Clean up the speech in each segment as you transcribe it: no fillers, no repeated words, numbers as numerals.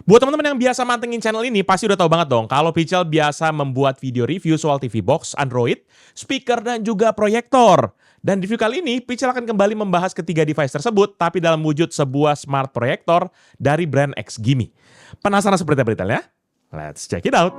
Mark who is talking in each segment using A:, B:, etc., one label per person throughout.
A: Buat teman-teman yang biasa mantengin channel ini, pasti udah tahu banget dong kalau Pichel biasa membuat video review soal TV box, Android, speaker, dan juga proyektor. Dan di review kali ini, Pichel akan kembali membahas ketiga device tersebut, tapi dalam wujud sebuah smart proyektor dari brand XGIMI. Penasaran seperti apa detailnya? Let's check it out!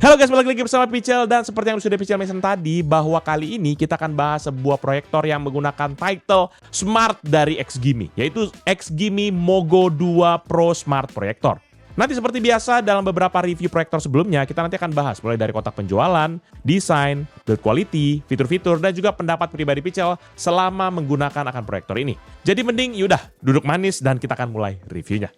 A: Halo guys, balik lagi bersama Pichel, dan seperti yang sudah Pichel mention tadi, bahwa kali ini kita akan bahas sebuah proyektor yang menggunakan title Smart dari XGIMI, yaitu XGIMI Mogo 2 Pro Smart Proyektor. Nanti seperti biasa dalam beberapa review proyektor sebelumnya, kita nanti akan bahas mulai dari kotak penjualan, desain, build quality, fitur-fitur, dan juga pendapat pribadi Pichel selama menggunakan akan proyektor ini. Jadi mending yaudah, duduk manis dan kita akan mulai reviewnya.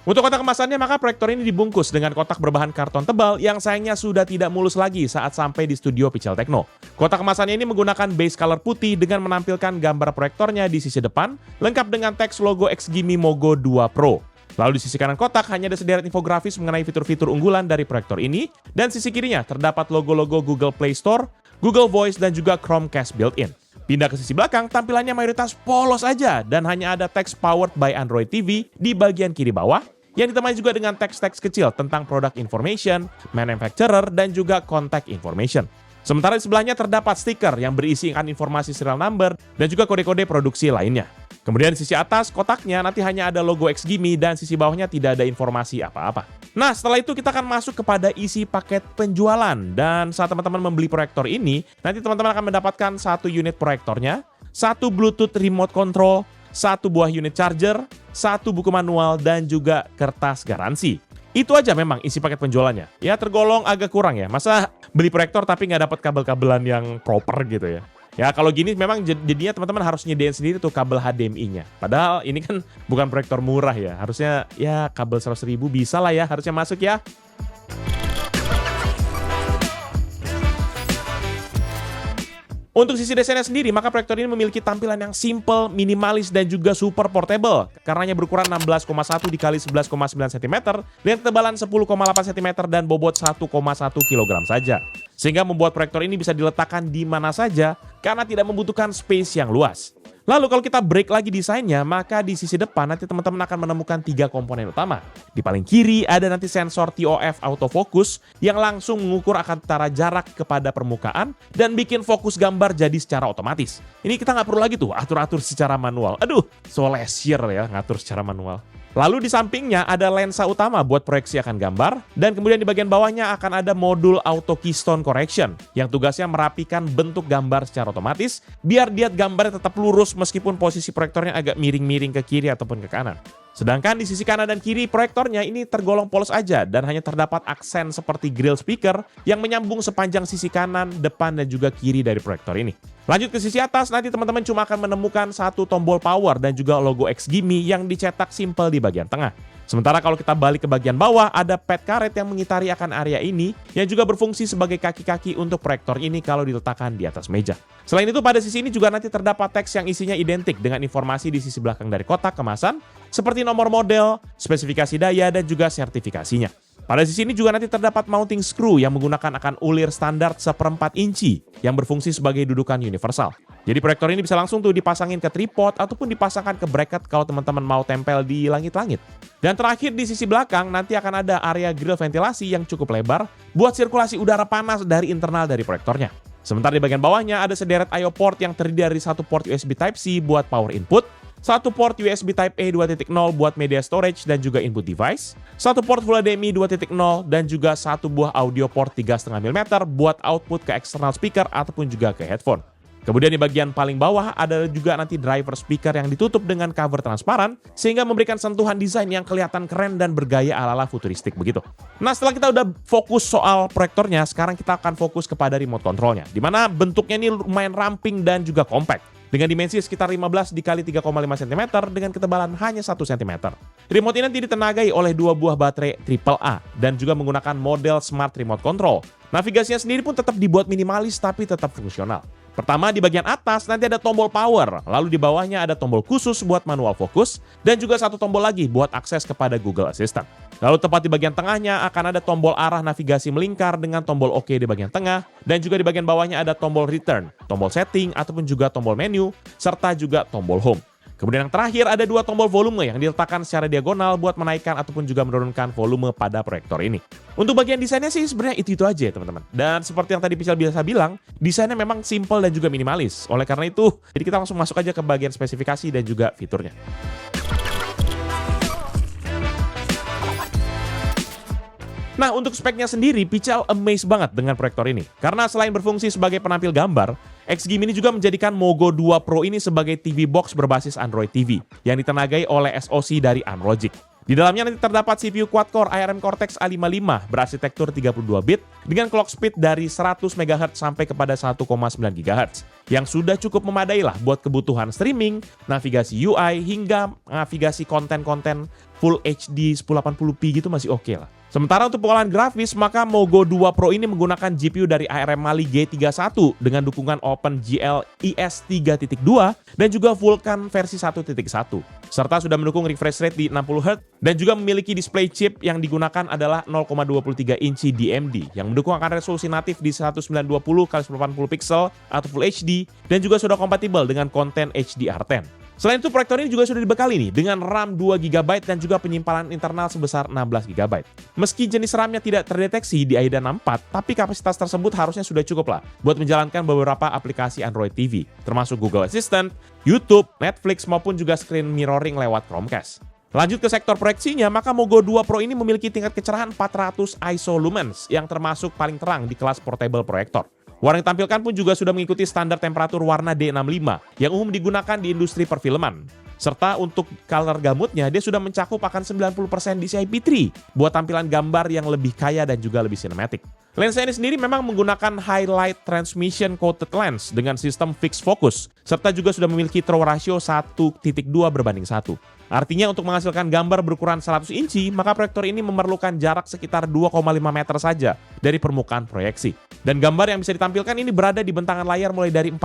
A: Untuk kotak kemasannya, maka proyektor ini dibungkus dengan kotak berbahan karton tebal yang sayangnya sudah tidak mulus lagi saat sampai di studio Pichel Techno. Kotak kemasannya ini menggunakan base color putih dengan menampilkan gambar proyektornya di sisi depan, lengkap dengan teks logo XGIMI Mogo 2 Pro. Lalu di sisi kanan kotak hanya ada sederet infografis mengenai fitur-fitur unggulan dari proyektor ini, dan sisi kirinya terdapat logo-logo Google Play Store, Google Voice, dan juga Chromecast built-in. Pindah ke sisi belakang, tampilannya mayoritas polos aja dan hanya ada teks Powered by Android TV di bagian kiri bawah, yang ditemani juga dengan teks-teks kecil tentang product information, manufacturer, dan juga contact information. Sementara di sebelahnya terdapat stiker yang berisi informasi serial number dan juga kode-kode produksi lainnya. Kemudian di sisi atas kotaknya nanti hanya ada logo XGIMI dan sisi bawahnya tidak ada informasi apa-apa. Nah, setelah itu kita akan masuk kepada isi paket penjualan. Dan saat teman-teman membeli proyektor ini, nanti teman-teman akan mendapatkan satu unit proyektornya, satu Bluetooth remote control, satu buah unit charger, satu buku manual, dan juga kertas garansi. Itu aja memang isi paket penjualannya. Ya tergolong agak kurang ya. Masa beli proyektor tapi nggak dapat kabel-kabelan yang proper gitu ya. Ya kalau gini memang jadinya teman-teman harus nyediain sendiri tuh kabel HDMI-nya. Padahal ini kan bukan proyektor murah ya. Harusnya ya kabel 100.000 bisa lah ya, harusnya masuk ya. Untuk sisi desainnya sendiri, maka proyektor ini memiliki tampilan yang simple, minimalis, dan juga super portable. Karenanya berukuran 16,1 x 11,9 cm dengan ketebalan 10,8 cm dan bobot 1,1 kg saja. Sehingga membuat proyektor ini bisa diletakkan di mana saja karena tidak membutuhkan space yang luas. Lalu kalau kita break lagi desainnya, maka di sisi depan nanti teman-teman akan menemukan 3 komponen utama. Di paling kiri ada nanti sensor TOF autofocus yang langsung mengukur antara jarak kepada permukaan dan bikin fokus gambar jadi secara otomatis. Ini kita nggak perlu lagi tuh atur-atur secara manual. Aduh, so leisure ya ngatur secara manual. Lalu di sampingnya ada lensa utama buat proyeksi akan gambar, dan kemudian di bagian bawahnya akan ada modul auto keystone correction yang tugasnya merapikan bentuk gambar secara otomatis biar dia gambarnya tetap lurus meskipun posisi proyektornya agak miring-miring ke kiri ataupun ke kanan. Sedangkan di sisi kanan dan kiri proyektornya ini tergolong polos aja dan hanya terdapat aksen seperti grill speaker yang menyambung sepanjang sisi kanan, depan, dan juga kiri dari proyektor ini. Lanjut ke sisi atas, nanti teman-teman cuma akan menemukan satu tombol power dan juga logo XGIMI yang dicetak simple di bagian tengah. Sementara kalau kita balik ke bagian bawah, ada pad karet yang mengitari akan area ini yang juga berfungsi sebagai kaki-kaki untuk proyektor ini kalau diletakkan di atas meja. Selain itu, pada sisi ini juga nanti terdapat teks yang isinya identik dengan informasi di sisi belakang dari kotak kemasan, seperti nomor model, spesifikasi daya, dan juga sertifikasinya. Pada sisi ini juga nanti terdapat mounting screw yang menggunakan akan ulir standar 1/4 inci yang berfungsi sebagai dudukan universal. Jadi proyektor ini bisa langsung tuh dipasangin ke tripod ataupun dipasangkan ke bracket kalau teman-teman mau tempel di langit-langit. Dan terakhir di sisi belakang nanti akan ada area grill ventilasi yang cukup lebar buat sirkulasi udara panas dari internal dari proyektornya. Sementara di bagian bawahnya ada sederet I/O port yang terdiri dari satu port USB Type-C buat power input, satu port USB Type-A 2.0 buat media storage dan juga input device, satu port Full HDMI 2.0, dan juga satu buah audio port 3,5 mm buat output ke external speaker ataupun juga ke headphone. Kemudian di bagian paling bawah ada juga nanti driver speaker yang ditutup dengan cover transparan sehingga memberikan sentuhan desain yang kelihatan keren dan bergaya ala-ala futuristik begitu. Nah, setelah kita udah fokus soal proyektornya, sekarang kita akan fokus kepada remote controlnya, di mana bentuknya ini lumayan ramping dan juga compact. Dengan dimensi sekitar 15 x 3,5 cm dengan ketebalan hanya 1 cm. Remote ini nanti ditenagai oleh 2 buah baterai AAA dan juga menggunakan model Smart Remote Control. Navigasinya sendiri pun tetap dibuat minimalis tapi tetap fungsional. Pertama, di bagian atas nanti ada tombol power, lalu di bawahnya ada tombol khusus buat manual fokus, dan juga satu tombol lagi buat akses kepada Google Assistant. Lalu tepat di bagian tengahnya akan ada tombol arah navigasi melingkar dengan tombol OK di bagian tengah, dan juga di bagian bawahnya ada tombol return, tombol setting, ataupun juga tombol menu, serta juga tombol home. Kemudian yang terakhir ada dua tombol volume yang diletakkan secara diagonal buat menaikkan ataupun juga menurunkan volume pada proyektor ini. Untuk bagian desainnya sih sebenarnya itu aja ya teman-teman. Dan seperti yang tadi Pichal biasa bilang, desainnya memang simple dan juga minimalis. Oleh karena itu, jadi kita langsung masuk aja ke bagian spesifikasi dan juga fiturnya. Nah, untuk speknya sendiri, Pichal amazed banget dengan proyektor ini. Karena selain berfungsi sebagai penampil gambar, X-Game ini juga menjadikan Mogo 2 Pro ini sebagai TV box berbasis Android TV yang ditenagai oleh SoC dari Amlogic. Di dalamnya nanti terdapat CPU quad-core ARM Cortex A55 berarsitektur 32-bit dengan clock speed dari 100 MHz sampai kepada 1,9 GHz yang sudah cukup memadai lah buat kebutuhan streaming, navigasi UI, hingga navigasi konten-konten Full HD 1080p gitu masih oke lah. Sementara untuk pengolahan grafis, maka Mogo 2 Pro ini menggunakan GPU dari ARM Mali G31 dengan dukungan OpenGL IS 3.2 dan juga Vulkan versi 1.1. Serta sudah mendukung refresh rate di 60Hz dan juga memiliki display chip yang digunakan adalah 0,23 inci DMD yang mendukung akan resolusi natif di 1920x1080 pixel atau Full HD dan juga sudah kompatibel dengan konten HDR10. Selain itu, proyektor ini juga sudah dibekali nih dengan RAM 2GB dan juga penyimpanan internal sebesar 16GB. Meski jenis RAM-nya tidak terdeteksi di AIDA 64, tapi kapasitas tersebut harusnya sudah cukup lah buat menjalankan beberapa aplikasi Android TV, termasuk Google Assistant, YouTube, Netflix, maupun juga screen mirroring lewat Chromecast. Lanjut ke sektor proyeksinya, maka Mogo 2 Pro ini memiliki tingkat kecerahan 400 ISO lumens yang termasuk paling terang di kelas portable proyektor. Warna yang ditampilkan pun juga sudah mengikuti standar temperatur warna D65 yang umum digunakan di industri perfilman. Serta untuk color gamutnya dia sudah mencakup akan 90% DCI-P3 buat tampilan gambar yang lebih kaya dan juga lebih sinematik. Lensa ini sendiri memang menggunakan highlight transmission coated lens dengan sistem fixed focus, serta juga sudah memiliki throw ratio 1.2 berbanding 1. Artinya untuk menghasilkan gambar berukuran 100 inci, maka proyektor ini memerlukan jarak sekitar 2,5 meter saja dari permukaan proyeksi. Dan gambar yang bisa ditampilkan ini berada di bentangan layar mulai dari 40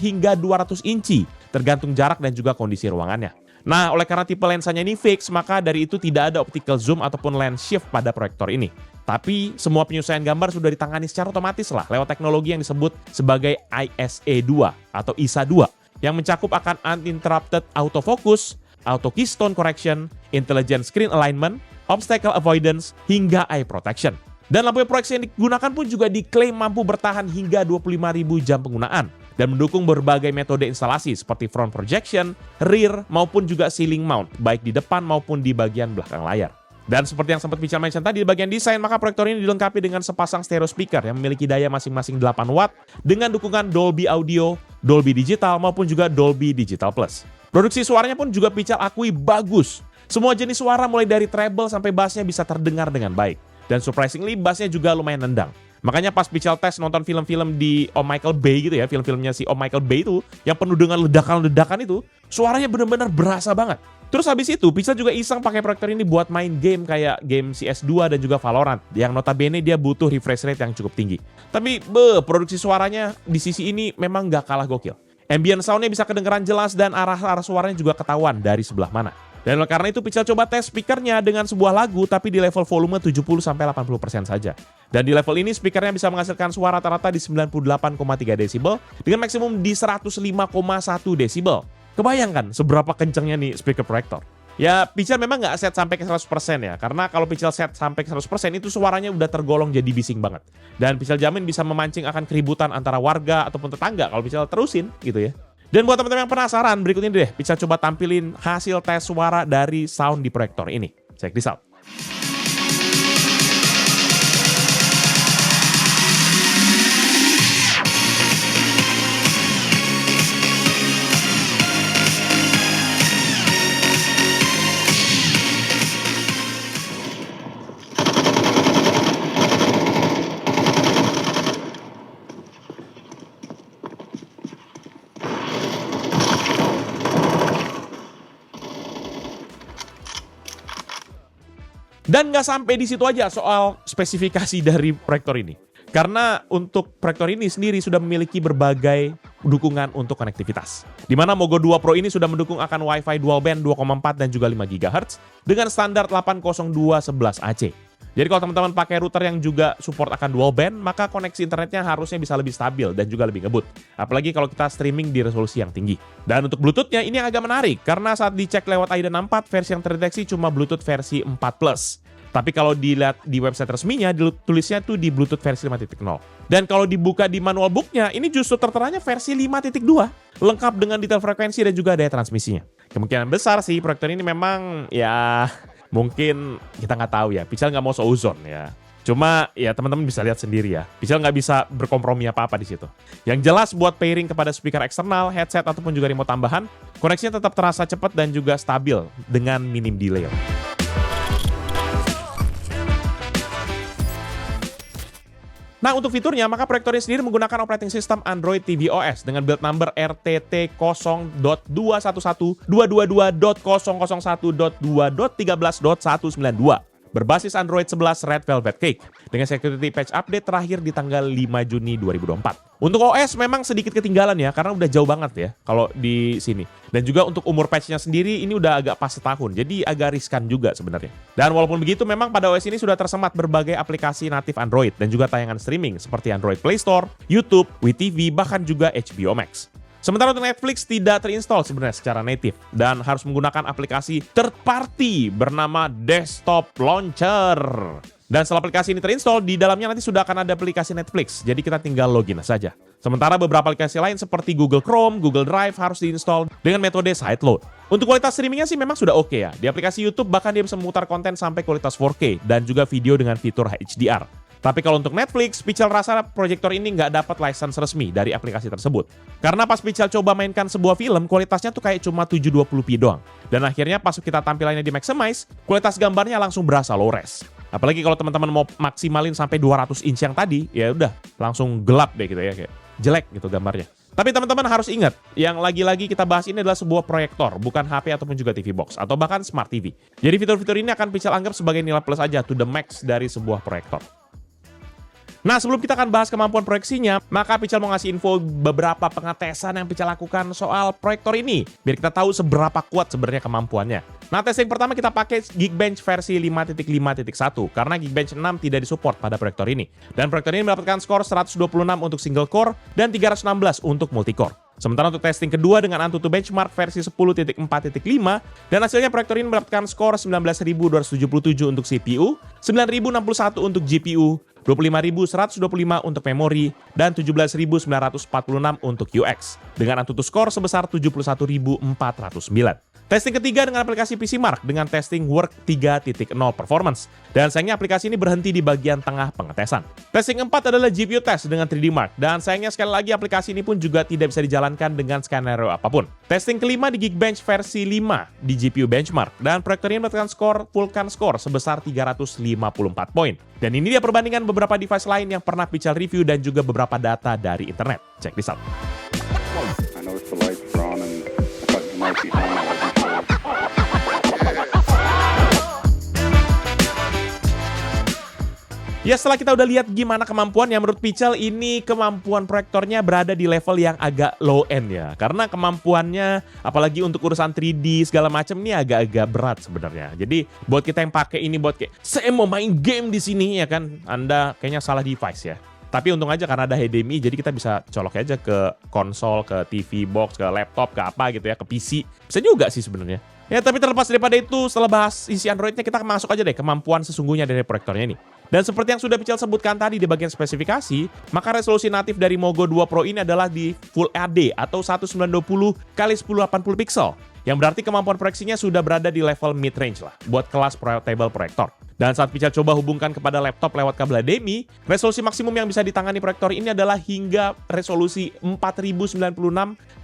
A: hingga 200 inci, tergantung jarak dan juga kondisi ruangannya. Nah, oleh karena tipe lensanya ini fix, maka dari itu tidak ada optical zoom ataupun lens shift pada proyektor ini. Tapi semua penyesuaian gambar sudah ditangani secara otomatis lah lewat teknologi yang disebut sebagai ISA2 atau ISA2 yang mencakup akan uninterrupted autofocus, auto keystone correction, intelligent screen alignment, obstacle avoidance, hingga eye protection. Dan lampu proyeksi yang digunakan pun juga diklaim mampu bertahan hingga 25.000 jam penggunaan dan mendukung berbagai metode instalasi seperti front projection, rear, maupun juga ceiling mount, baik di depan maupun di bagian belakang layar. Dan seperti yang sempat Pichal mention tadi di bagian desain, maka proyektor ini dilengkapi dengan sepasang stereo speaker yang memiliki daya masing-masing 8 watt dengan dukungan Dolby Audio, Dolby Digital, maupun juga Dolby Digital Plus. Produksi suaranya pun juga Pichal akui bagus. Semua jenis suara mulai dari treble sampai bassnya bisa terdengar dengan baik. Dan surprisingly bassnya juga lumayan nendang. Makanya pas Pichal tes nonton film-film di Om Michael Bay gitu ya, film-filmnya si Om Michael Bay itu, yang penuh dengan ledakan-ledakan itu, suaranya benar-benar berasa banget. Terus habis itu, Pichal juga iseng pakai proyektor ini buat main game kayak game CS2 dan juga Valorant, yang notabene dia butuh refresh rate yang cukup tinggi. Tapi, produksi suaranya di sisi ini memang nggak kalah gokil. Ambient soundnya bisa kedengeran jelas dan arah-arah suaranya juga ketahuan dari sebelah mana. Dan oleh karena itu Pichal coba tes speakernya dengan sebuah lagu tapi di level volume 70-80% saja. Dan di level ini speakernya bisa menghasilkan suara rata-rata di 98,3 desibel dengan maksimum di 105,1 desibel. Kebayangkan seberapa kencangnya nih speaker proyektor. Ya Pichal memang nggak set sampai ke 100% ya, karena kalau Pichal set sampai ke 100% itu suaranya udah tergolong jadi bising banget. Dan Pichal jamin bisa memancing akan keributan antara warga ataupun tetangga kalau Pichal terusin gitu ya. Dan buat teman-teman yang penasaran, berikut ini deh Pichal coba tampilin hasil tes suara dari sound di proyektor ini. Check this out. Dan nggak sampai di situ aja soal spesifikasi dari proyektor ini. Karena untuk proyektor ini sendiri sudah memiliki berbagai dukungan untuk konektivitas. Di mana Mogo 2 Pro ini sudah mendukung akan Wi-Fi dual band 2,4 dan juga 5 GHz dengan standar 802.11ac. Jadi kalau teman-teman pakai router yang juga support akan dual band, maka koneksi internetnya harusnya bisa lebih stabil dan juga lebih ngebut. Apalagi kalau kita streaming di resolusi yang tinggi. Dan untuk Bluetooth-nya ini agak menarik, karena saat dicek lewat AIDA 64, versi yang terdeteksi cuma Bluetooth versi 4+. Tapi kalau dilihat di website resminya, tulisnya tuh di Bluetooth versi 5.0. Dan kalau dibuka di manual book-nya, ini justru terteranya versi 5.2. Lengkap dengan detail frekuensi dan juga daya transmisinya. Kemungkinan besar sih proyektor ini memang ya... mungkin kita nggak tahu ya, Pichal nggak mau seuzon ya. Cuma ya teman-teman bisa lihat sendiri ya, Pichal nggak bisa berkompromi apa-apa di situ. Yang jelas buat pairing kepada speaker eksternal, headset ataupun juga remote tambahan, koneksinya tetap terasa cepat dan juga stabil dengan minim delay. Nah, untuk fiturnya, maka proyektornya sendiri menggunakan operating system Android tvOS dengan build number RTT 0.211.222.001.2.13.192 berbasis Android 11 Red Velvet Cake dengan security patch update terakhir di tanggal 5 Juni 2024. Untuk OS memang sedikit ketinggalan ya, karena udah jauh banget ya kalau di sini. Dan juga untuk umur patchnya sendiri ini udah agak pas setahun, jadi agak riskan juga sebenarnya. Dan walaupun begitu, memang pada OS ini sudah tersemat berbagai aplikasi natif Android dan juga tayangan streaming seperti Android Play Store, YouTube, WeTV, bahkan juga HBO Max. Sementara untuk Netflix tidak terinstall sebenarnya secara native dan harus menggunakan aplikasi third party bernama Desktop Launcher. Dan setelah aplikasi ini terinstall, di dalamnya nanti sudah akan ada aplikasi Netflix, jadi kita tinggal login saja. Sementara beberapa aplikasi lain seperti Google Chrome, Google Drive harus diinstal dengan metode sideload. Untuk kualitas streamingnya sih memang sudah oke ya. Di aplikasi YouTube bahkan dia bisa memutar konten sampai kualitas 4K dan juga video dengan fitur HDR. Tapi kalau untuk Netflix, Pichal rasa proyektor ini nggak dapat license resmi dari aplikasi tersebut. Karena pas Pichal coba mainkan sebuah film, kualitasnya tuh kayak cuma 720p doang. Dan akhirnya pas kita tampilannya di maximize, kualitas gambarnya langsung berasa low res. Apalagi kalau teman-teman mau maksimalin sampai 200 inch yang tadi, ya udah langsung gelap deh gitu ya, kayak jelek gitu gambarnya. Tapi teman-teman harus ingat, yang lagi-lagi kita bahas ini adalah sebuah proyektor, bukan HP ataupun juga TV box, atau bahkan smart TV. Jadi fitur-fitur ini akan Pichal anggap sebagai nilai plus aja to the max dari sebuah proyektor. Nah, sebelum kita akan bahas kemampuan proyeksinya, maka Pichal mau ngasih info beberapa pengetesan yang Pichal lakukan soal proyektor ini, biar kita tahu seberapa kuat sebenarnya kemampuannya. Nah, testing pertama kita pakai Geekbench versi 5.5.1, karena Geekbench 6 tidak disupport pada proyektor ini. Dan proyektor ini mendapatkan skor 126 untuk single core dan 316 untuk multicore. Sementara untuk testing kedua dengan AnTuTu Benchmark versi 10.4.5, dan hasilnya proyektor ini mendapatkan skor 19.277 untuk CPU, 9.061 untuk GPU, 25.125 untuk memori, dan 17.946 untuk UX, dengan AnTuTu skor sebesar 71.409. Testing ketiga dengan aplikasi PCMark dengan testing Work 3.0 Performance. Dan sayangnya aplikasi ini berhenti di bagian tengah pengetesan. Testing 4 adalah GPU Test dengan 3D Mark. Dan sayangnya sekali lagi aplikasi ini pun juga tidak bisa dijalankan dengan skenario apapun. Testing kelima di Geekbench versi 5 di GPU Benchmark. Dan proyektor ini mendapatkan skor Vulkan Score sebesar 354 poin. Dan ini dia perbandingan beberapa device lain yang pernah Pichal review dan juga beberapa data dari internet. Check this out.
B: I noticed the lights were on and I thought you might be home. I wasn't sure.
A: Ya, setelah kita udah lihat gimana kemampuannya, menurut Pichal ini kemampuan proyektornya berada di level yang agak low end ya. Karena kemampuannya, apalagi untuk urusan 3D segala macam ini agak-agak berat sebenarnya. Jadi buat kita yang pakai ini buat kayak saya mau main game di sini ya kan, Anda kayaknya salah device ya. Tapi untung aja karena ada HDMI, jadi kita bisa colok aja ke konsol, ke TV box, ke laptop, ke apa gitu ya, ke PC. Bisa juga sih sebenarnya. Ya, tapi terlepas daripada itu, setelah bahas isi Androidnya, kita masuk aja deh kemampuan sesungguhnya dari proyektornya ini. Dan seperti yang sudah Pichal sebutkan tadi di bagian spesifikasi, maka resolusi natif dari Mogo 2 Pro ini adalah di Full HD atau 1920 x 1080 pixel. Yang berarti kemampuan proyeksinya sudah berada di level mid-range lah, buat kelas portable proyektor. Dan saat Pichal coba hubungkan kepada laptop lewat kabel HDMI, resolusi maksimum yang bisa ditangani proyektor ini adalah hingga resolusi 4096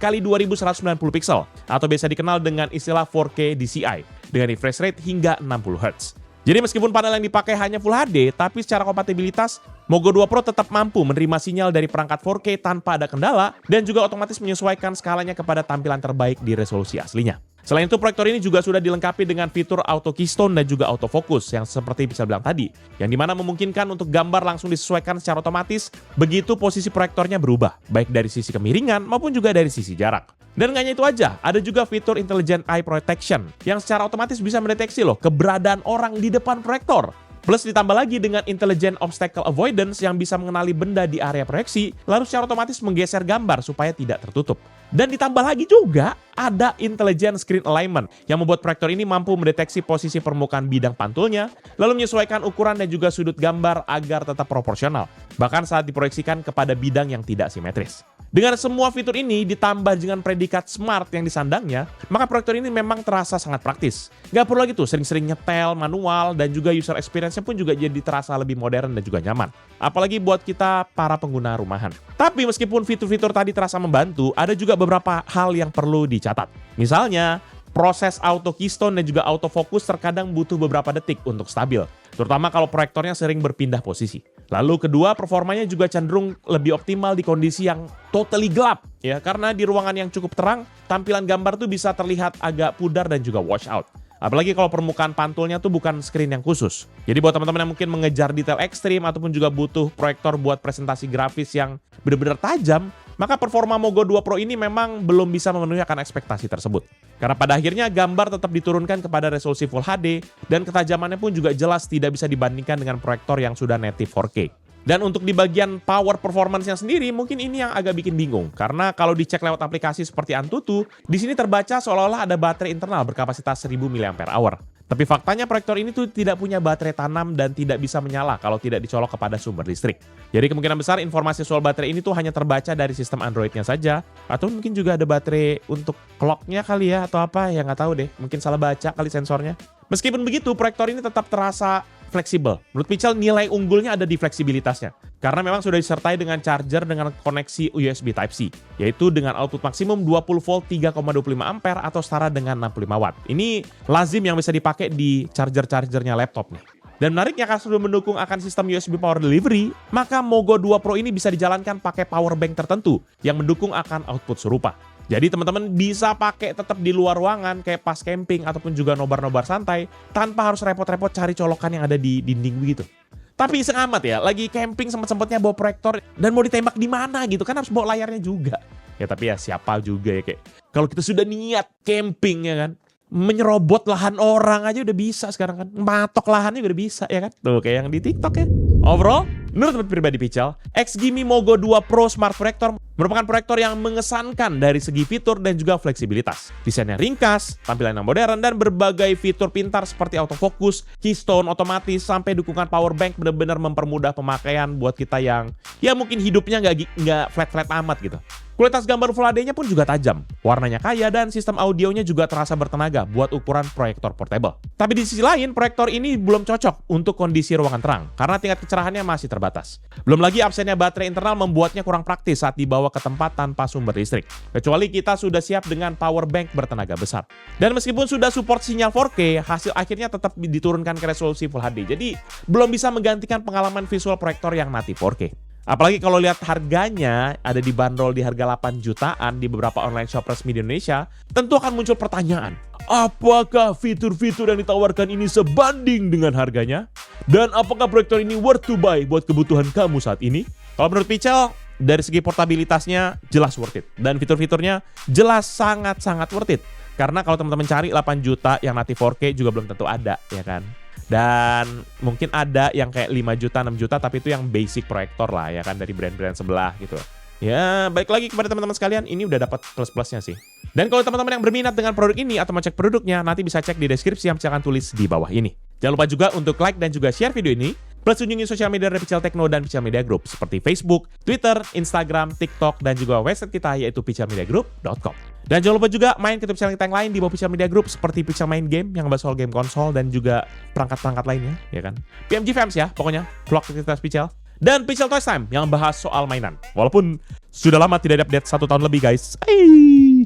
A: x 2190 pixel, atau biasa dikenal dengan istilah 4K DCI, dengan refresh rate hingga 60 Hz. Jadi meskipun panel yang dipakai hanya Full HD, tapi secara kompatibilitas, Mogo 2 Pro tetap mampu menerima sinyal dari perangkat 4K tanpa ada kendala, dan juga otomatis menyesuaikan skalanya kepada tampilan terbaik di resolusi aslinya. Selain itu, proyektor ini juga sudah dilengkapi dengan fitur auto keystone dan juga autofocus yang seperti bisa bilang tadi, yang dimana memungkinkan untuk gambar langsung disesuaikan secara otomatis begitu posisi proyektornya berubah, baik dari sisi kemiringan maupun juga dari sisi jarak. Dan nggak hanya itu aja, ada juga fitur Intelligent Eye Protection yang secara otomatis bisa mendeteksi loh keberadaan orang di depan proyektor. Plus ditambah lagi dengan Intelligent Obstacle Avoidance yang bisa mengenali benda di area proyeksi, lalu secara otomatis menggeser gambar supaya tidak tertutup. Dan ditambah lagi juga ada Intelligent Screen Alignment yang membuat proyektor ini mampu mendeteksi posisi permukaan bidang pantulnya, lalu menyesuaikan ukuran dan juga sudut gambar agar tetap proporsional, bahkan saat diproyeksikan kepada bidang yang tidak simetris. Dengan semua fitur ini ditambah dengan predikat smart yang disandangnya, maka proyektor ini memang terasa sangat praktis. Gak perlu lagi tuh sering-sering nyetel, manual, dan juga user experience-nya pun juga jadi terasa lebih modern dan juga nyaman. Apalagi buat kita para pengguna rumahan. Tapi meskipun fitur-fitur tadi terasa membantu, ada juga beberapa hal yang perlu dicatat. Misalnya, proses auto keystone dan juga autofocus terkadang butuh beberapa detik untuk stabil, terutama kalau proyektornya sering berpindah posisi. Lalu kedua, performanya juga cenderung lebih optimal di kondisi yang totally gelap, ya, karena di ruangan yang cukup terang, tampilan gambar tuh bisa terlihat agak pudar dan juga wash out. Apalagi kalau permukaan pantulnya tuh bukan screen yang khusus. Jadi buat teman-teman yang mungkin mengejar detail ekstrim ataupun juga butuh proyektor buat presentasi grafis yang benar-benar tajam, maka performa Mogo 2 Pro ini memang belum bisa memenuhi akan ekspektasi tersebut. Karena pada akhirnya gambar tetap diturunkan kepada resolusi Full HD dan ketajamannya pun juga jelas tidak bisa dibandingkan dengan proyektor yang sudah native 4K. Dan untuk di bagian power performance-nya sendiri, mungkin ini yang agak bikin bingung. Karena kalau dicek lewat aplikasi seperti Antutu, di sini terbaca seolah-olah ada baterai internal berkapasitas 1000 mAh. Tapi faktanya proyektor ini tuh tidak punya baterai tanam dan tidak bisa menyala kalau tidak dicolok kepada sumber listrik. Jadi kemungkinan besar informasi soal baterai ini tuh hanya terbaca dari sistem Android-nya saja. Atau mungkin juga ada baterai untuk clock-nya kali ya, atau apa, ya nggak tahu deh. Mungkin salah baca kali sensornya. Meskipun begitu, proyektor ini tetap terasa fleksibel. Menurut Pichel, nilai unggulnya ada di fleksibilitasnya. Karena memang sudah disertai dengan charger dengan koneksi USB Type-C, yaitu dengan output maksimum 20 volt 3,25 ampere atau setara dengan 65 watt. Ini lazim yang bisa dipakai di charger-chargernya laptop nih. Dan menariknya karena sudah mendukung akan sistem USB Power Delivery, maka Mogo 2 Pro ini bisa dijalankan pakai power bank tertentu yang mendukung akan output serupa. Jadi teman-teman bisa pakai tetap di luar ruangan kayak pas camping ataupun juga nobar-nobar santai tanpa harus repot-repot cari colokan yang ada di dinding begitu. Tapi iseng amat ya, lagi camping sempet-sempetnya bawa proyektor dan mau ditembak di mana gitu kan harus bawa layarnya juga. Ya tapi ya siapa juga ya kayak kalau kita sudah niat camping ya kan, menyerobot lahan orang aja udah bisa sekarang kan. Matok lahannya udah bisa ya kan. Tuh kayak yang di TikTok ya. Overall, menurut pribadi Pichel, XGIMI Mogo 2 Pro Smart Proyektor merupakan proyektor yang mengesankan dari segi fitur dan juga fleksibilitas. Desainnya ringkas, tampilan yang modern, dan berbagai fitur pintar seperti autofocus, keystone otomatis, sampai dukungan power bank benar-benar mempermudah pemakaian buat kita yang ya mungkin hidupnya nggak flat-flat amat gitu. Kualitas gambar Full HD-nya pun juga tajam, warnanya kaya, dan sistem audionya juga terasa bertenaga buat ukuran proyektor portable. Tapi di sisi lain, proyektor ini belum cocok untuk kondisi ruangan terang, karena tingkat kecerahannya masih terbatas. Belum lagi absennya baterai internal membuatnya kurang praktis saat dibawa ke tempat tanpa sumber listrik, kecuali kita sudah siap dengan power bank bertenaga besar. Dan meskipun sudah support sinyal 4K, hasil akhirnya tetap diturunkan ke resolusi Full HD, jadi belum bisa menggantikan pengalaman visual proyektor yang native 4K. Apalagi kalau lihat harganya ada dibanderol di harga 8 jutaan di beberapa online shop resmi di Indonesia, tentu akan muncul pertanyaan, apakah fitur-fitur yang ditawarkan ini sebanding dengan harganya? Dan apakah proyektor ini worth to buy buat kebutuhan kamu saat ini? Kalau menurut Pichel, dari segi portabilitasnya jelas worth it. Dan fitur-fiturnya jelas sangat-sangat worth it. Karena kalau teman-teman cari 8 juta yang native 4K juga belum tentu ada, ya kan? Dan mungkin ada yang kayak 5 juta, 6 juta, tapi itu yang basic proyektor lah ya kan, dari brand-brand sebelah gitu. Ya, balik lagi kepada teman-teman sekalian, ini udah dapat plus-plusnya sih. Dan kalau teman-teman yang berminat dengan produk ini atau mau cek produknya, nanti bisa cek di deskripsi yang saya akan tulis di bawah ini. Jangan lupa juga untuk like dan juga share video ini. Plus kunjungi sosial media dari Pichel Techno dan Pichel Media Group seperti Facebook, Twitter, Instagram, TikTok, dan juga website kita yaitu pichelmediagroup.com. Dan jangan lupa juga main ke channel kita yang lain di bawah Pichel Media Group seperti Pichel Main Game yang bahas soal game konsol dan juga perangkat-perangkat lainnya, ya kan. PMG Fans ya, pokoknya vlog aktivitas Pichel. Dan Pichel Toys Time yang bahas soal mainan. Walaupun sudah lama tidak update 1 tahun lebih guys.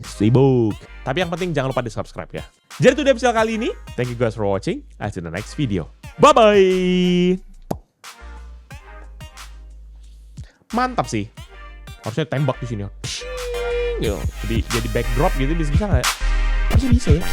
A: Sibuk. Tapi yang penting jangan lupa di subscribe ya. Jadi itu dia Pichel kali ini. Thank you guys for watching. I'll see you in the next video. Bye-bye. Mantap sih. Harusnya tembak di sini. Jadi backdrop gitu bisa nggak? Harusnya bisa ya.